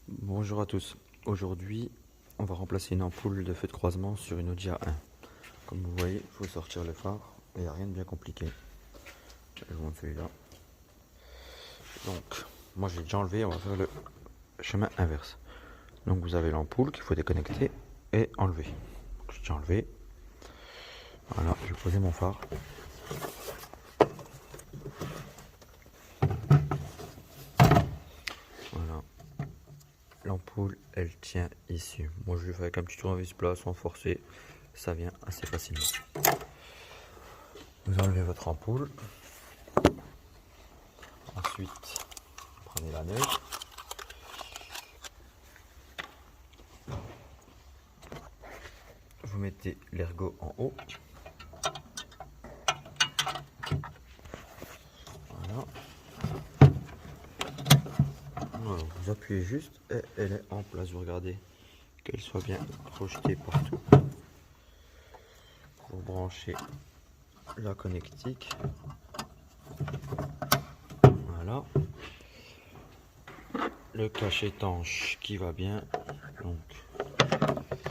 Bonjour à tous. Aujourd'hui, on va remplacer une ampoule de feu de croisement sur une Audi A1. Comme vous voyez, il faut sortir le phare et il n'y a rien de bien compliqué. Je vous montre celui-là. Donc, moi j'ai déjà enlevé, on va faire le chemin inverse. Donc vous avez l'ampoule qu'il faut déconnecter et enlever. J'ai déjà enlevé. Voilà, je vais poser mon phare. Voilà. L'ampoule, elle tient ici. Moi je le fais avec un petit tournevis plat sans forcer. Ça vient assez facilement. Vous enlevez votre ampoule. Ensuite, prenez la neige. Vous mettez l'ergot en haut. Voilà. Voilà. Vous appuyez juste et elle est en place. Vous regardez qu'elle soit bien projetée partout. Vous branchez la connectique. Voilà. Le cache étanche qui va bien. Donc,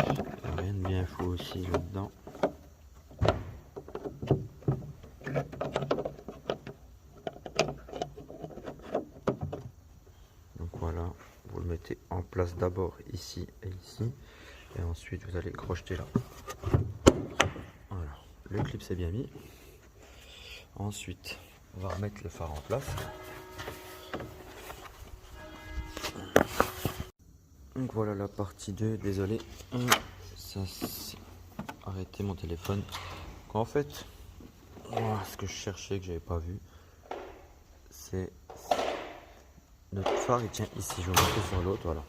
il n'y a rien de bien fou aussi là-dedans. Donc voilà, vous le mettez en place d'abord ici et ici. Et ensuite, vous allez crocheter là. Voilà, le clip s'est bien mis. Ensuite, on va remettre le phare en place. Donc voilà la partie 2, désolé, ça s'est arrêté mon téléphone. Donc en fait, voilà, ce que je cherchais que j'avais pas vu, c'est notre phare il tient ici, je vais vous montrer sur l'autre, voilà.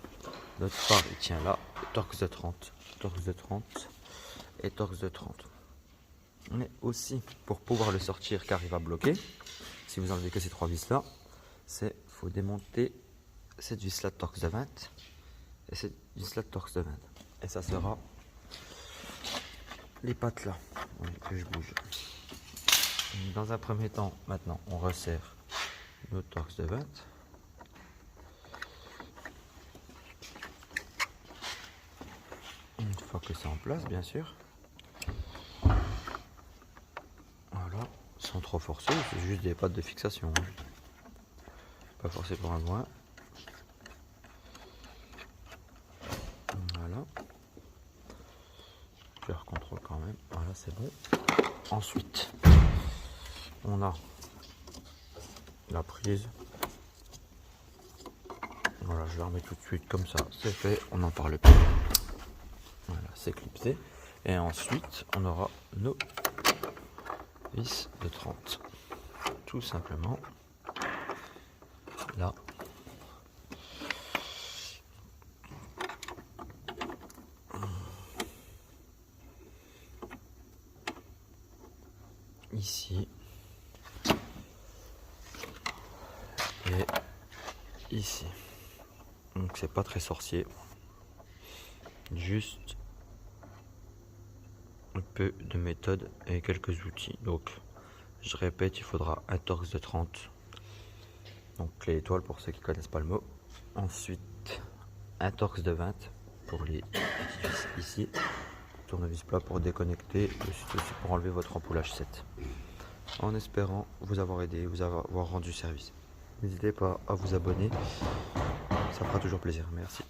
Notre phare il tient là, torx de 30, torx de 30 et torx de 30. Mais aussi, pour pouvoir le sortir car il va bloquer, si vous enlevez que ces trois vis là, c'est faut démonter cette vis là de torx de 20 et cette vis là de torx de 20. Et ça sera les pattes là que je bouge. Dans un premier temps, maintenant, on resserre notre torx de 20. Une fois que c'est en place, bien sûr. Voilà, sans trop forcer, c'est juste des pattes de fixation. Pas forcer pour un loin. Voilà. Je recontrôle quand même. Voilà, c'est bon. Ensuite, on a la prise. Voilà, je la remets tout de suite comme ça. C'est fait, on n'en parle plus. Voilà, c'est clipsé. Et ensuite, on aura nos vis de 30. Tout simplement. Là. Ici. Et ici. Donc c'est pas très sorcier. Juste un peu de méthode et quelques outils. Donc je répète, il faudra un torx de 30. Donc clé étoile pour ceux qui connaissent pas le mot. Ensuite un torx de 20 pour les petites vis ici. Tournevis plat pour déconnecter. Et c'est aussi pour enlever votre ampoule H7. En espérant vous avoir aidé, vous avoir rendu service. N'hésitez pas à vous abonner. Ça fera toujours plaisir. Merci.